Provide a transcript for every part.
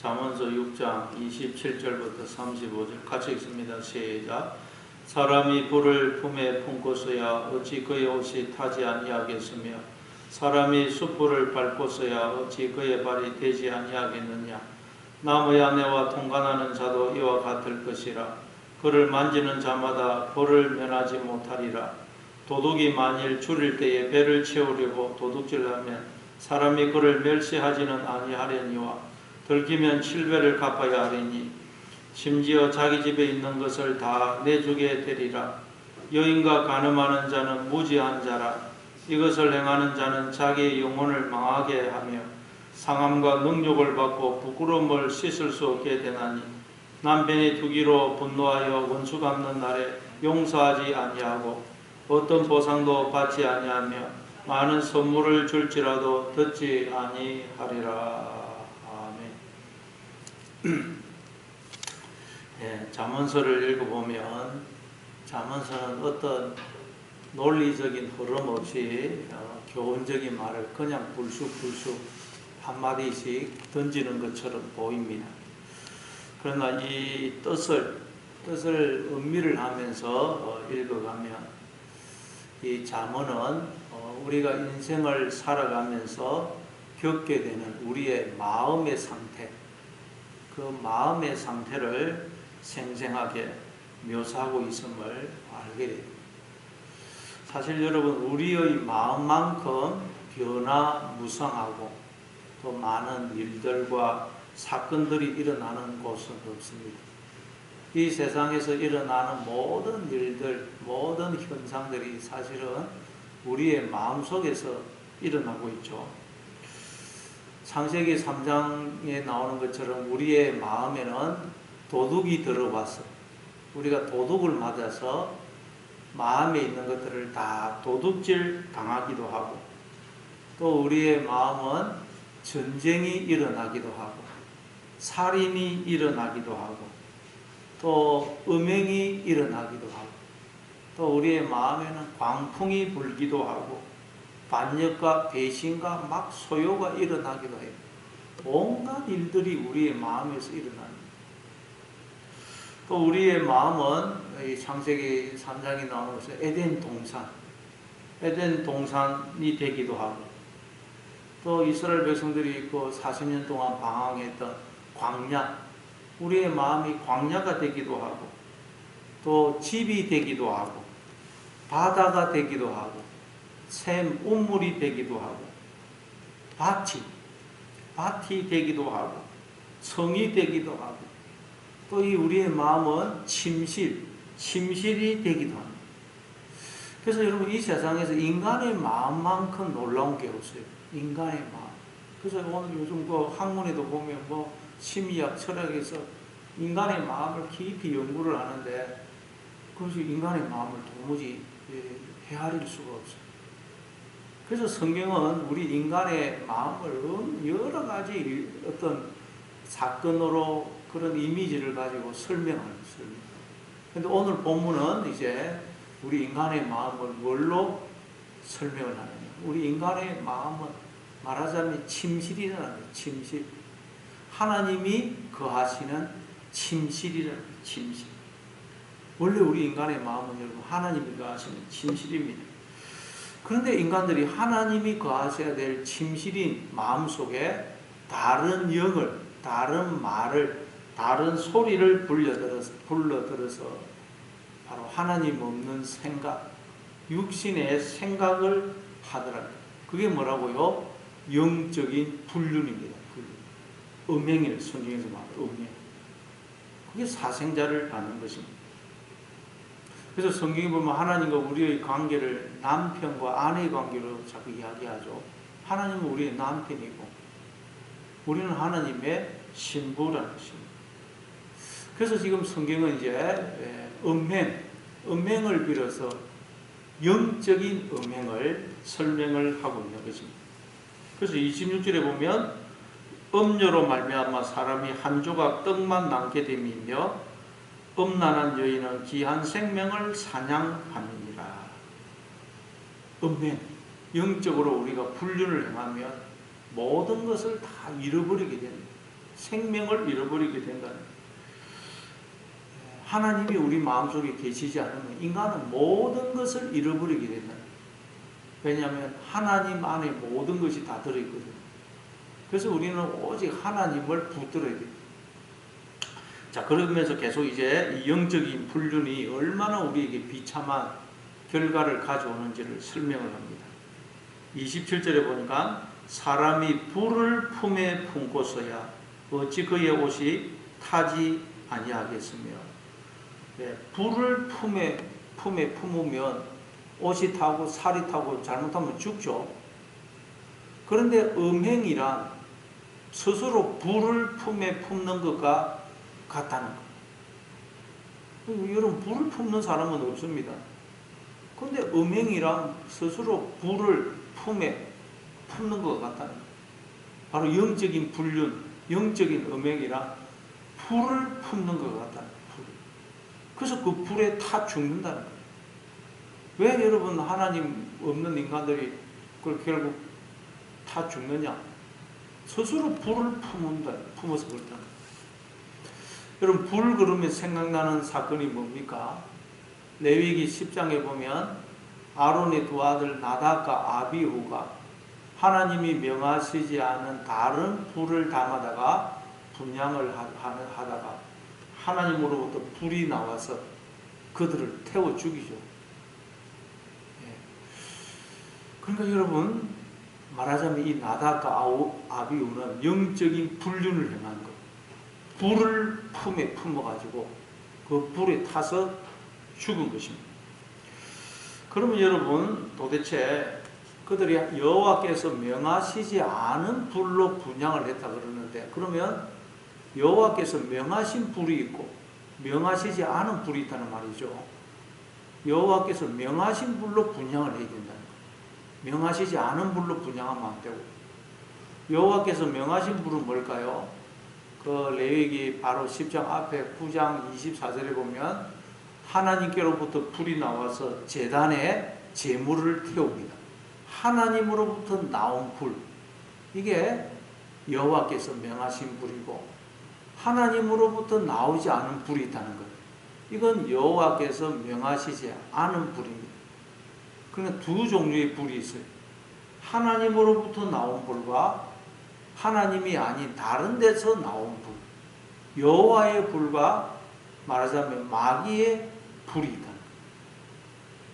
잠언서 6장 27절부터 35절 같이 읽습니다. 시작. 사람이 불을 품에 품고서야 어찌 그의 옷이 타지 아니하겠으며 사람이 숯불을 밟고서야 어찌 그의 발이 되지 아니하겠느냐. 나무의 아내와 통관하는 자도 이와 같을 것이라. 그를 만지는 자마다 벌을 면하지 못하리라. 도둑이 만일 줄일 때에 배를 채우려고 도둑질하면 사람이 그를 멸시하지는 아니하려니와 들키면 7배를 갚아야 하리니 심지어 자기 집에 있는 것을 다 내주게 되리라. 여인과 간음하는 자는 무지한 자라. 이것을 행하는 자는 자기의 영혼을 망하게 하며 상함과 능욕을 받고 부끄러움을 씻을 수 없게 되나니 남편이 투기로 분노하여 원수 갚는 날에 용서하지 아니하고 어떤 보상도 받지 아니하며 많은 선물을 줄지라도 듣지 아니하리라. 네, 잠언서를 읽어보면 잠언서는 어떤 논리적인 흐름 없이 교훈적인 말을 그냥 불쑥불쑥 한마디씩 던지는 것처럼 보입니다. 그러나 이 뜻을 음미를 하면서 읽어가면 이 잠언은 우리가 인생을 살아가면서 겪게 되는 우리의 마음의 상태, 그 마음의 상태를 생생하게 묘사하고 있음을 알게 됩니다. 사실 여러분, 우리의 마음만큼 변화무쌍하고 또 많은 일들과 사건들이 일어나는 곳은 없습니다. 이 세상에서 일어나는 모든 일들, 모든 현상들이 사실은 우리의 마음속에서 일어나고 있죠. 창세기 3장에 나오는 것처럼 우리의 마음에는 도둑이 들어와서 우리가 도둑을 맞아서 마음에 있는 것들을 다 도둑질 당하기도 하고 또 우리의 마음은 전쟁이 일어나기도 하고 살인이 일어나기도 하고 또 음행이 일어나기도 하고 또 우리의 마음에는 광풍이 불기도 하고 반역과 배신과 막 소요가 일어나기도 해요. 온갖 일들이 우리의 마음에서 일어납니다. 또 우리의 마음은 창세기 3장에 나오는 것은 에덴 동산이 되기도 하고 또 이스라엘 백성들이 그 40년 동안 방황했던 광야, 우리의 마음이 광야가 되기도 하고 또 집이 되기도 하고 바다가 되기도 하고 샘, 운물이 되기도 하고 밭이 되기도 하고 성이 되기도 하고 또 이 우리의 마음은 침실이 되기도 합니다. 그래서 여러분, 이 세상에서 인간의 마음만큼 놀라운 게 없어요. 인간의 마음. 그래서 오늘 요즘 그 학문에도 보면 심리학, 철학에서 인간의 마음을 깊이 연구를 하는데 그것이 인간의 마음을 도무지 헤아릴 수가 없어요. 그래서 성경은 우리 인간의 마음을 여러 가지 어떤 사건으로 그런 이미지를 가지고 설명하는 거예요. 그런데 오늘 본문은 이제 우리 인간의 마음을 뭘로 설명을 하느냐. 우리 인간의 마음은 말하자면 침실이라는 거예요. 침실. 하나님이 거하시는 침실이라는 거예요. 침실. 원래 우리 인간의 마음은 여러분 하나님이 거하시는 침실입니다. 그런데 인간들이 하나님이 거하셔야 될 침실인 마음속에 다른 영을, 다른 말을, 다른 소리를 불러들어서 바로 하나님 없는 생각, 육신의 생각을 하더라고요. 그게 뭐라고요? 영적인 불륜입니다. 음행이에요. 성경에서 말하는 음행. 그게 사생자를 갖는 것입니다. 그래서 성경에 보면 하나님과 우리의 관계를 남편과 아내의 관계로 자꾸 이야기하죠. 하나님은 우리의 남편이고 우리는 하나님의 신부라는 것입니다. 그래서 지금 성경은 이제 음행을 빌어서 영적인 음행을 설명을 하고 있는 것입니다. 그래서 26절에 보면 음료로 말미암아 사람이 한 조각 떡만 남게 됨이며 음란한 여인은 귀한 생명을 사냥함이니라. 음행, 영적으로 우리가 불륜을 행하면 모든 것을 다 잃어버리게 됩니다. 생명을 잃어버리게 된다는 거예요. 하나님이 우리 마음속에 계시지 않으면 인간은 모든 것을 잃어버리게 된다는 거예요. 왜냐하면 하나님 안에 모든 것이 다 들어있거든요. 그래서 우리는 오직 하나님을 붙들어야 돼요. 자, 그러면서 계속 이제 이 영적인 불륜이 얼마나 우리에게 비참한 결과를 가져오는지를 설명을 합니다. 27절에 보니까 사람이 불을 품에 품고서야 어찌 그의 옷이 타지 아니하겠으며. 네, 불을 품에 품으면 옷이 타고 살이 타고 잘못하면 죽죠. 그런데 음행이란 스스로 불을 품에 품는 것과 같다는 거예요. 여러분, 불을 품는 사람은 없습니다. 그런데 음행이란 스스로 불을 품에 품는 것 같다는 거예요. 바로 영적인 불륜, 영적인 음행이란 불을 품는 것 같다는 거예요. 그래서 그 불에 타 죽는다는 거예요. 왜 여러분 하나님 없는 인간들이 그걸 결국 타 죽느냐? 스스로 불을 품어서 그렇다는 거예요. 여러분, 불 그러면 생각나는 사건이 뭡니까? 레위기 10장에 보면 아론의 두 아들 나답과 아비후가 하나님이 명하시지 않은 다른 불을 담아다가 분향을 하다가 하나님으로부터 불이 나와서 그들을 태워 죽이죠. 그러니까 여러분, 말하자면 이 나답과 아비후는 영적인 불륜을 행한 것. 불을 품에 품어가지고 그 불에 타서 죽은 것입니다. 그러면 여러분, 도대체 그들이 여호와께서 명하시지 않은 불로 분향을 했다 그러는데, 그러면 여호와께서 명하신 불이 있고 명하시지 않은 불이 있다는 말이죠. 여호와께서 명하신 불로 분향을 해야 된다는 거예요. 명하시지 않은 불로 분향하면 안 되고. 여호와께서 명하신 불은 뭘까요? 그 레위기 바로 10장 앞에 9장 24절에 보면 하나님께로부터 불이 나와서 제단에 제물을 태웁니다. 하나님으로부터 나온 불, 이게 여호와께서 명하신 불이고, 하나님으로부터 나오지 않은 불이 있다는 것, 이건 여호와께서 명하시지 않은 불입니다. 그러니까 두 종류의 불이 있어요. 하나님으로부터 나온 불과 하나님이 아닌 다른 데서 나온 불, 여호와의 불과 말하자면 마귀의 불이 있다는 거예요.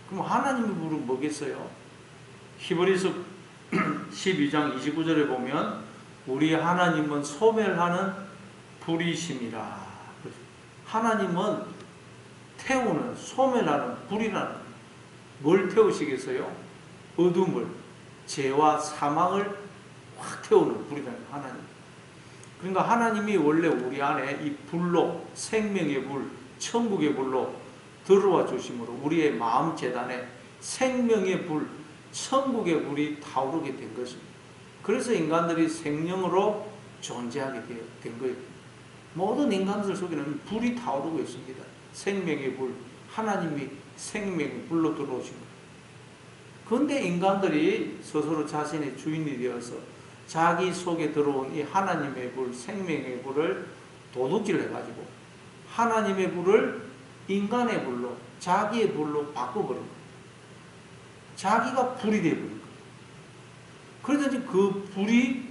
그럼 하나님의 불은 뭐겠어요? 히브리서 12장 29절에 보면 우리 하나님은 소멸하는 불이심이라. 하나님은 태우는, 소멸하는 불이라는 거예요. 뭘 태우시겠어요? 어둠을, 죄와 사망을 확 태우는 불이라는 거예요, 하나님. 그러니까 하나님이 원래 우리 안에 이 불로, 생명의 불, 천국의 불로 들어와 주심으로 우리의 마음 재단에 생명의 불, 천국의 불이 타오르게 된 것입니다. 그래서 인간들이 생명으로 존재하게 된 거예요. 모든 인간들 속에는 불이 타오르고 있습니다. 생명의 불, 하나님이 생명의 불로 들어오신 거예요. 그런데 인간들이 스스로 자신의 주인이 되어서 자기 속에 들어온 이 하나님의 불, 생명의 불을 도둑질 해가지고 하나님의 불을 인간의 불로, 자기의 불로 바꿔버린 거예요. 자기가 불이 되어버린 거예요. 그러더니 그 불이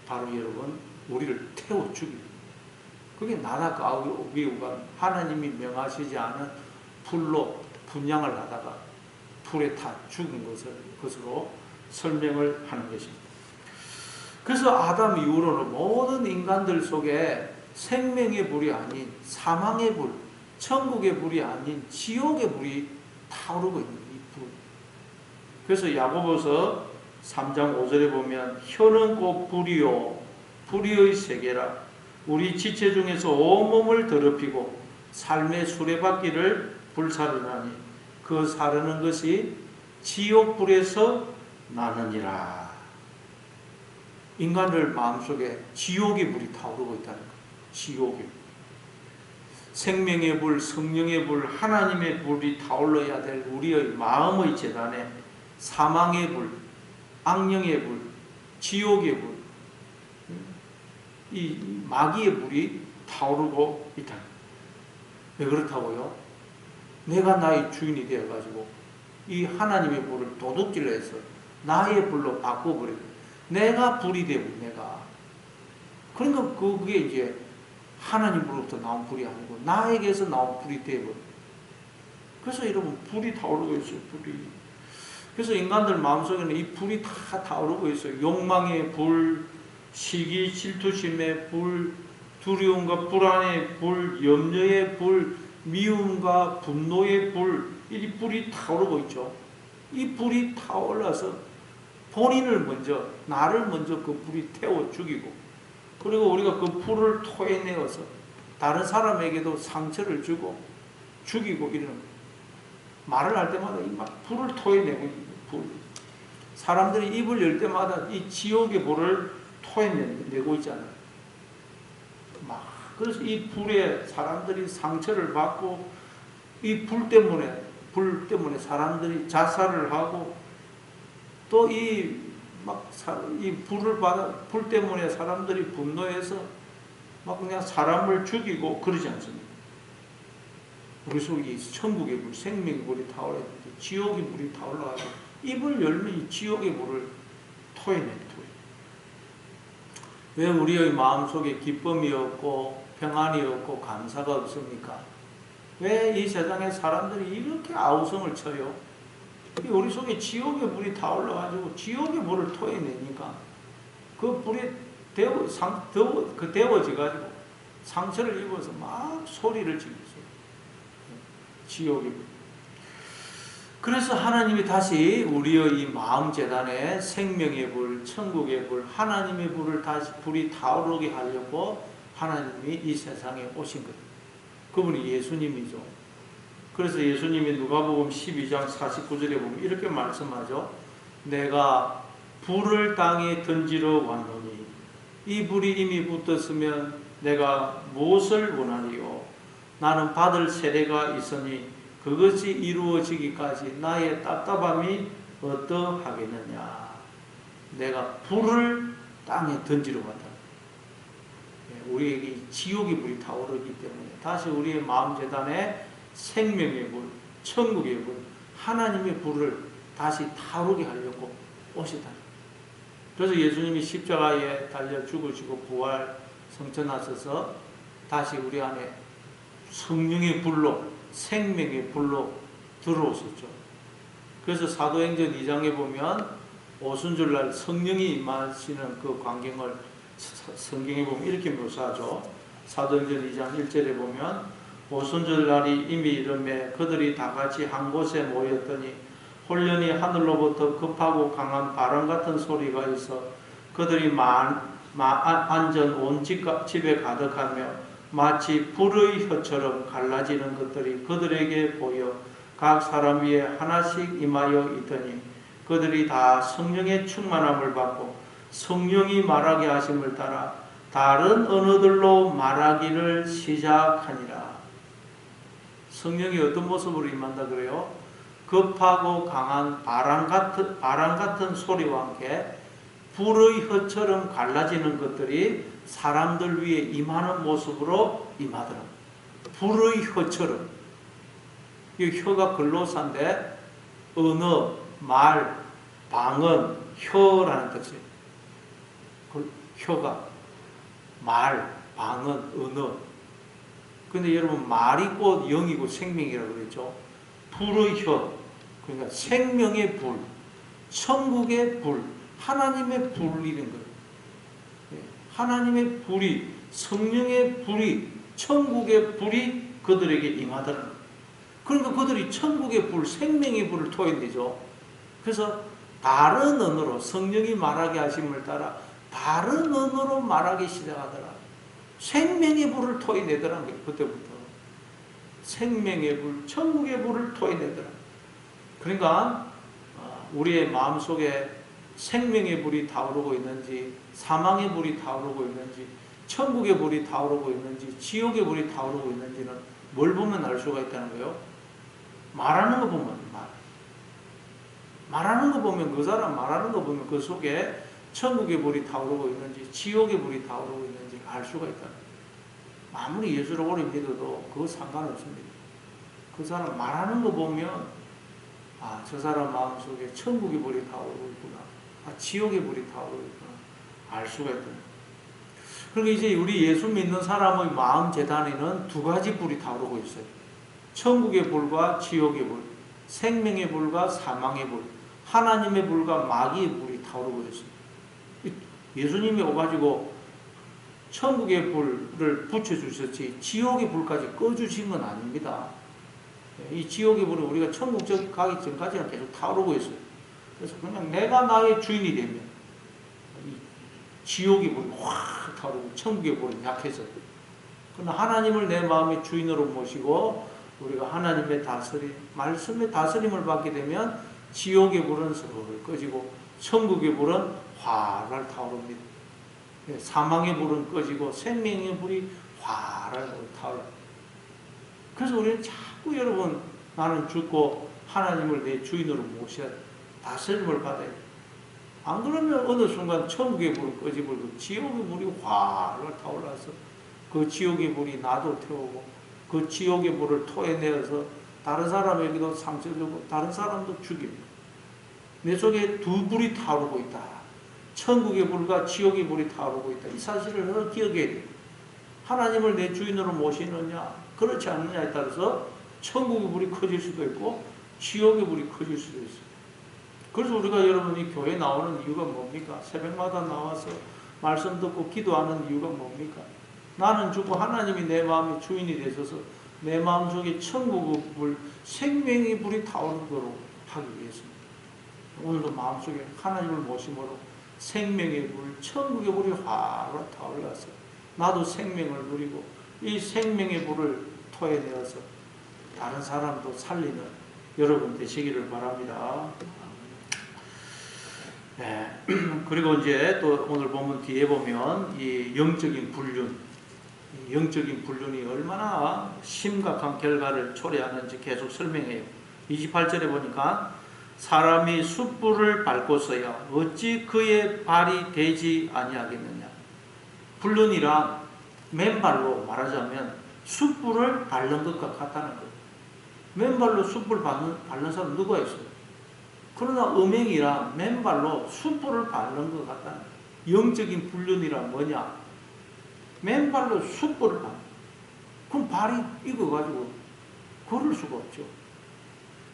바로 여러분 우리를 태워 죽입니다. 그게 나답과 아비후가 하나님이 명하시지 않은 불로 분향을 하다가 불에 타 죽은 것으로 설명을 하는 것입니다. 그래서 아담 이후로는 모든 인간들 속에 생명의 불이 아닌 사망의 불, 천국의 불이 아닌 지옥의 불이 타오르고 있는 이 불. 그래서 야고보서 3장 5절에 보면 혀는 곧 불이요 불의의 세계라. 우리 지체 중에서 온몸을 더럽히고 삶의 수레바퀴를 불사르나니 그 사르는 것이 지옥불에서 나느니라. 인간들 마음속에 지옥의 불이 타오르고 있다는 거예요. 지옥의 불. 생명의 불, 성령의 불, 하나님의 불이 타올라야 될 우리의 마음의 재단에 사망의 불, 악령의 불, 지옥의 불, 이 마귀의 불이 타오르고 있다. 왜 그렇다고요? 내가 나의 주인이 되어가지고 이 하나님의 불을 도둑질로 해서 나의 불로 바꿔버리고 내가 불이 되고 내가 그러니까 그게 이제 하나님으로부터 나온 불이 아니고 나에게서 나온 불이 되어버려. 그래서 여러분 불이 타오르고 있어요. 불이. 그래서 인간들 마음속에는 이 불이 다 타오르고 있어요. 욕망의 불, 시기, 질투심의 불, 두려움과 불안의 불, 염려의 불, 미움과 분노의 불, 이 불이 타오르고 있죠. 이 불이 타올라서 본인을 먼저, 나를 먼저 그 불이 태워 죽이고, 그리고 우리가 그 불을 토해내어서 다른 사람에게도 상처를 주고 죽이고 이러는 거예요. 말을 할 때마다 이 막 불을 토해내고 있는 불. 사람들이 입을 열 때마다 이 지옥의 불을 토해내고 있잖아요. 막 그래서 이 불에 사람들이 상처를 받고 이 불 때문에 사람들이 자살을 하고 또 이 불 때문에 사람들이 분노해서 막 그냥 사람을 죽이고 그러지 않습니까? 우리 속에 천국의 불, 생명의 불이 타올라야 되는데 지옥의 불이 타올라가지고 입을 열면 이 지옥의 불을 토해내는 거예요. 왜 우리의 마음속에 기쁨이 없고 평안이 없고 감사가 없습니까? 왜 이 세상에 사람들이 이렇게 아우성을 쳐요? 우리 속에 지옥의 불이 타올라가지고 지옥의 불을 토해내니까 그 불이 데워져가지고 상처를 입어서 막 소리를 지르죠. 지옥의 불. 그래서 하나님이 다시 우리의 이 마음 재단에 생명의 불, 천국의 불, 하나님의 불을 다시 불이 타오르게 하려고 하나님이 이 세상에 오신 거예요. 그분이 예수님이죠. 그래서 예수님이 누가복음 12장 49절에 보면 이렇게 말씀하죠. 내가 불을 땅에 던지러 왔노니 이 불이 이미 붙었으면 내가 무엇을 원하리요? 나는 받을 세례가 있으니 그것이 이루어지기까지 나의 답답함이 어떠하겠느냐. 내가 불을 땅에 던지러 왔다. 우리에게 지옥의 불이 타오르기 때문에 다시 우리의 마음 재단에 생명의 불, 천국의 불, 하나님의 불을 다시 타오르게 하려고 오시다. 그래서 예수님이 십자가에 달려 죽으시고 부활 성천하셔서 다시 우리 안에 성령의 불로, 생명의 불로 들어오셨죠. 그래서 사도행전 2장에 보면 오순절날 성령이 임하시는 그 광경을 성경에 보면 이렇게 묘사하죠. 사도행전 2장 1절에 보면 오순절날이 이미 이르매 그들이 다 같이 한 곳에 모였더니 홀련히 하늘로부터 급하고 강한 바람 같은 소리가 있어 그들이 안전 온 집에 가득하며 마치 불의 혀처럼 갈라지는 것들이 그들에게 보여 각 사람 위에 하나씩 임하여 있더니 그들이 다 성령의 충만함을 받고 성령이 말하게 하심을 따라 다른 언어들로 말하기를 시작하니라. 성령이 어떤 모습으로 임한다 그래요? 급하고 강한 바람 같은 소리와 함께 불의 혀처럼 갈라지는 것들이 사람들 위에 임하는 모습으로 임하더라. 불의 혀처럼. 이 혀가 근로사인데 언어, 말, 방언, 혀라는 뜻이에요. 혀가 말, 방언, 언어. 근데 여러분 말이 곧 영이고 생명이라고 그랬죠. 불의 혀, 그러니까 생명의 불, 천국의 불, 하나님의 불이는 거예요. 하나님의 불이, 성령의 불이, 천국의 불이 그들에게 임하더라. 그러니까 그들이 천국의 불, 생명의 불을 토해내죠. 그래서 다른 언어로 성령이 말하게 하심을 따라 다른 언어로 말하기 시작하더라. 생명의 불을 토해내더라는 거예요. 그때부터 생명의 불, 천국의 불을 토해내더라. 그러니까 우리의 마음속에 생명의 불이 타오르고 있는지, 사망의 불이 타오르고 있는지, 천국의 불이 타오르고 있는지, 지옥의 불이 타오르고 있는지는 뭘 보면 알 수가 있다는 거예요? 말하는 거 보면, 말하는 거 보면, 그 사람 말하는 거 보면 그 속에 천국의 불이 타오르고 있는지, 지옥의 불이 타오르고 있는지 알 수가 있다. 아무리 예수를 오래 믿어도 그거 상관없습니다. 그 사람 말하는 거 보면 아, 저 사람 마음속에 천국의 불이 타오르고 있구나. 아, 지옥의 불이 타오르고 있구나. 알 수가 있다. 그러니까 이제 우리 예수 믿는 사람의 마음 재단에는 두 가지 불이 타오르고 있어요. 천국의 불과 지옥의 불, 생명의 불과 사망의 불, 하나님의 불과 마귀의 불이 타오르고 있어요. 예수님이 오가지고 천국의 불을 붙여주셨지 지옥의 불까지 꺼주신 건 아닙니다. 이 지옥의 불은 우리가 천국 가기 전까지는 계속 타오르고 있어요. 그래서 그냥 내가 나의 주인이 되면 이 지옥의 불이 확 타오르고 천국의 불은 약해져요. 그러나 하나님을 내 마음의 주인으로 모시고 우리가 하나님의 다스림, 말씀의 다스림을 받게 되면 지옥의 불은 서울 꺼지고 천국의 불은 활활 타오릅니다. 사망의 불은 꺼지고 생명의 불이 활활 타오릅니다. 그래서 우리는 자꾸 여러분 나는 죽고 하나님을 내 주인으로 모셔야 돼. 다스림을 받아야 돼. 안 그러면 어느 순간 천국의 불은 꺼지고 지옥의 불이 활활 타올라서 그 지옥의 불이 나도 태우고 그 지옥의 불을 토해내어서 다른 사람에게도 상처 주고 다른 사람도 죽입니다. 내 속에 두 불이 타오르고 있다. 천국의 불과 지옥의 불이 타오르고 있다. 이 사실을 기억해야 돼요. 하나님을 내 주인으로 모시느냐 그렇지 않느냐에 따라서 천국의 불이 커질 수도 있고 지옥의 불이 커질 수도 있어요. 그래서 우리가 여러분이 교회 나오는 이유가 뭡니까? 새벽마다 나와서 말씀 듣고 기도하는 이유가 뭡니까? 나는 죽고 하나님이 내 마음의 주인이 되셔서 내 마음속에 천국의 불, 생명의 불이 타오르도록 하기 위해서입니다. 오늘도 마음속에 하나님을 모심으로 생명의 불, 천국의 불이 활활 타올라서 나도 생명을 누리고 이 생명의 불을 토해내어서 다른 사람도 살리는 여러분 되시기를 바랍니다. 네. 그리고 이제 또 오늘 보면 뒤에 보면 이 영적인 불륜, 영적인 불륜이 얼마나 심각한 결과를 초래하는지 계속 설명해요. 28절에 보니까 사람이 숯불을 밟고서야 어찌 그의 발이 되지 아니하겠느냐. 불륜이란 맨발로 말하자면 숯불을 밟는 것과 같다는 거예요. 맨발로 숯불 밟는 사람 누가 있어요? 그러나 음행이란 맨발로 숯불을 밟는 것 같다는 거예요. 영적인 불륜이란 뭐냐? 맨발로 숯불을 밟는. 그럼 발이 익어가지고 걸을 수가 없죠.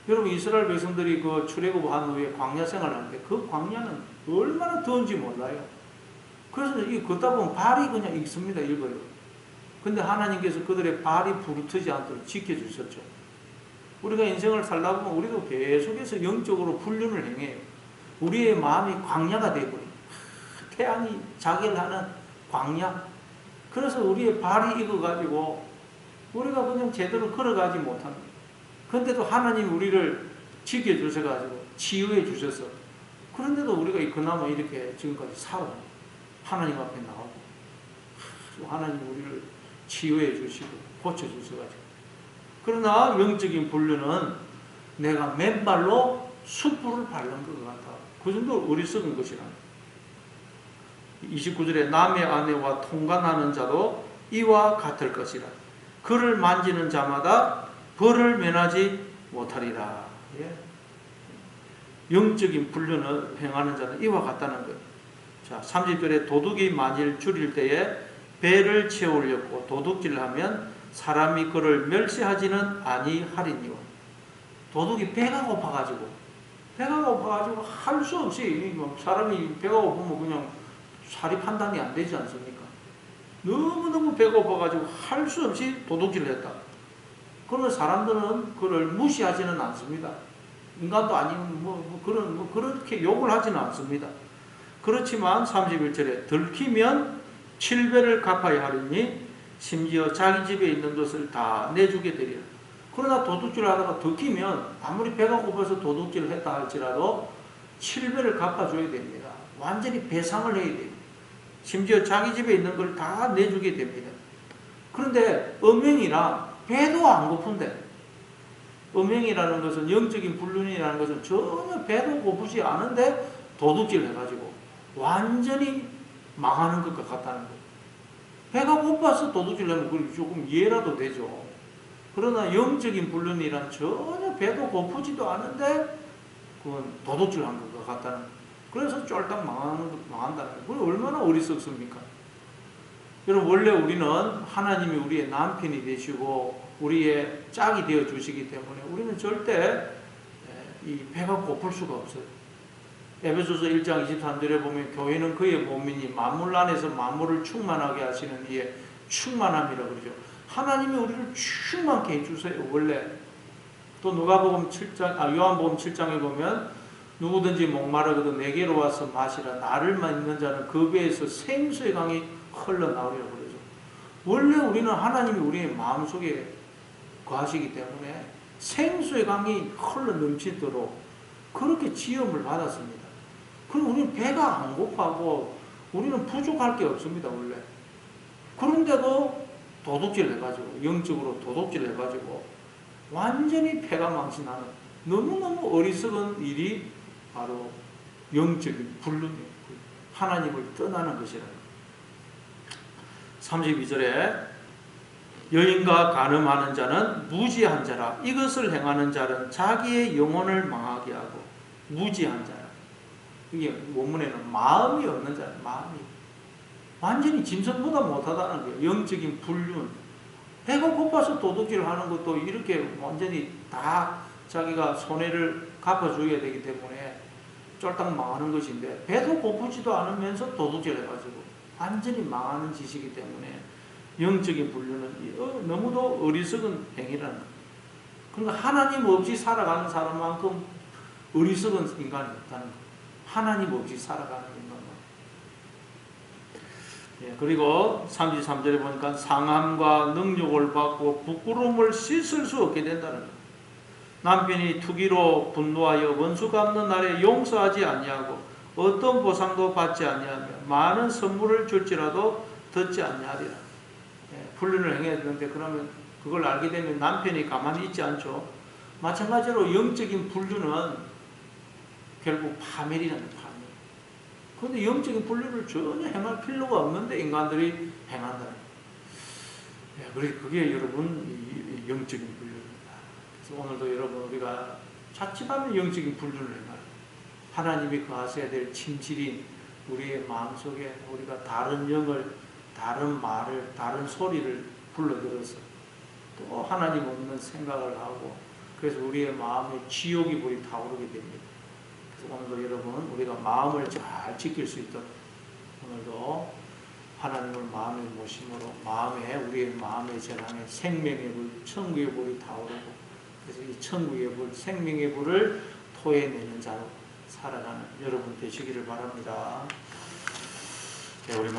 여러분 이스라엘 백성들이 그 출애굽한 후에 광야 생활하는데 그 광야는 얼마나 더운지 몰라요. 그래서 이 걷다 보면 발이 그냥 익습니다. 익어요. 근데 하나님께서 그들의 발이 부르트지 않도록 지켜주셨죠. 우리가 인생을 살다 보면 우리도 계속해서 영적으로 불륜을 행해요. 우리의 마음이 광야가 되어버려요. 태양이 자결하는 광야. 그래서 우리의 발이 익어가지고 우리가 그냥 제대로 걸어가지 못합니다. 그런데도 하나님 우리를 지켜주셔가지고 치유해 주셔서 그런데도 우리가 그나마 이렇게 지금까지 살아 하나님 앞에 나오고 하나님 우리를 치유해 주시고 고쳐주셔가지고 그러나 영적인 불륜은 내가 맨발로 숯불을 밟는 것 같아. 그 정도로 어리석은 것이라. 29절에 남의 아내와 통관하는 자도 이와 같을 것이라. 그를 만지는 자마다 벌을 면하지 못하리라. 예. 영적인 불륜을 행하는 자는 이와 같다는 거예요. 자, 30절에 도둑이 만일 줄일 때에 배를 채우려고 도둑질하면 사람이 그를 멸시하지는 아니하리니와. 도둑이 배가 고파가지고 할 수 없이 사람이 배가 고프면 그냥 살이 판단이 안 되지 않습니까? 너무너무 배가 고파가지고 할 수 없이 도둑질을 했다. 그러면 사람들은 그를 무시하지는 않습니다. 인간도 아니면 그렇게 욕을 하지는 않습니다. 그렇지만 31절에 들키면 7배를 갚아야 하리니 심지어 자기 집에 있는 것을 다 내주게 되리라. 그러나 도둑질을 하다가 들키면 아무리 배가 고파서 도둑질을 했다 할지라도 7배를 갚아줘야 됩니다. 완전히 배상을 해야 됩니다. 심지어 자기 집에 있는 걸 다 내주게 됩니다. 그런데 음행이란 배도 안 고픈데, 음행이라는 것은 영적인 불륜이라는 것은 전혀 배도 고프지 않은데 도둑질 해가지고 완전히 망하는 것과 같다는 거예요. 배가 고파서 도둑질하면 그건 조금 이해라도 되죠. 그러나 영적인 불륜이란 전혀 배도 고프지도 않은데 그건 도둑질한 것 같다는 거예요. 그래서 쫄딱 망한다는 거예요. 그건 얼마나 어리석습니까? 여러분, 원래 우리는 하나님이 우리의 남편이 되시고 우리의 짝이 되어 주시기 때문에 우리는 절대 이 배가 고플 수가 없어요. 에베소서 1장 23절에 보면 교회는 그의 몸이니 만물 안에서 만물을 충만하게 하시는 이의 충만함이라 그러죠. 하나님이 우리를 충만케 해주세요. 원래 또 누가복음 7장, 요한복음 7장에 보면 누구든지 목마르거든 내게로 와서 마시라. 나를 믿는 자는 그 배에서 생수의 강이 흘러나오리라 그러죠. 원래 우리는 하나님이 우리의 마음속에 거하시기 때문에 생수의 강이 흘러 넘치도록 그렇게 지음을 받았습니다. 그럼 우리는 배가 안 고파고 우리는 부족할 게 없습니다. 원래. 그런데도 도둑질 해가지고 영적으로 도둑질 해가지고 완전히 패가 망신하는 너무너무 어리석은 일이 바로 영적인 불륜이에요. 하나님을 떠나는 것이라는 거예요. 32절에 여인과 간음하는 자는 무지한 자라. 이것을 행하는 자는 자기의 영혼을 망하게 하고 무지한 자라. 이게 원문에는 마음이 없는 자라. 마음이 완전히 짐승보다 못하다는 거예요. 영적인 불륜. 배가 고파서 도둑질을 하는 것도 이렇게 완전히 다 자기가 손해를 갚아줘야 되기 때문에 쫄딱 망하는 것인데 배도 고프지도 않으면서 도둑질 해가지고 완전히 망하는 짓이기 때문에 영적인 불륜은 너무도 어리석은 행위라는 거예요. 그러니까 하나님 없이 살아가는 사람만큼 어리석은 인간이 없다는 거예요. 하나님 없이 살아가는 인간만. 예, 그리고 33절에 보니까 상함과 능욕을 받고 부끄러움을 씻을 수 없게 된다는 거예요. 남편이 투기로 분노하여 원수 갚는 날에 용서하지 아니하고 어떤 보상도 받지 아니하며 많은 선물을 줄지라도 듣지 아니하리라. 예, 불륜을 행했는데 그러면 그걸 알게 되면 남편이 가만히 있지 않죠. 마찬가지로 영적인 불륜은 결국 파멸이라는 파멸. 그런데 영적인 불륜을 전혀 행할 필요가 없는데 인간들이 행한다는 거예요. 그래서 그게 여러분 영적인 불륜입니다. 그래서 오늘도 여러분 우리가 자칫하면 영적인 불륜을 행할 하나님이 거하셔야 될 침실인 우리의 마음속에 우리가 다른 영을, 다른 말을, 다른 소리를 불러들어서 또 하나님 없는 생각을 하고 그래서 우리의 마음에 지옥이 불이 타오르게 됩니다. 오늘도 여러분 우리가 마음을 잘 지킬 수 있도록 오늘도 하나님을 마음에 모심으로 우리의 마음의 전함에 생명의 불, 천국의 불이 타오르고 그래서 이 천국의 불, 생명의 불을 토해내는 자로 살아가는 여러분 되시기를 바랍니다. 네, 우리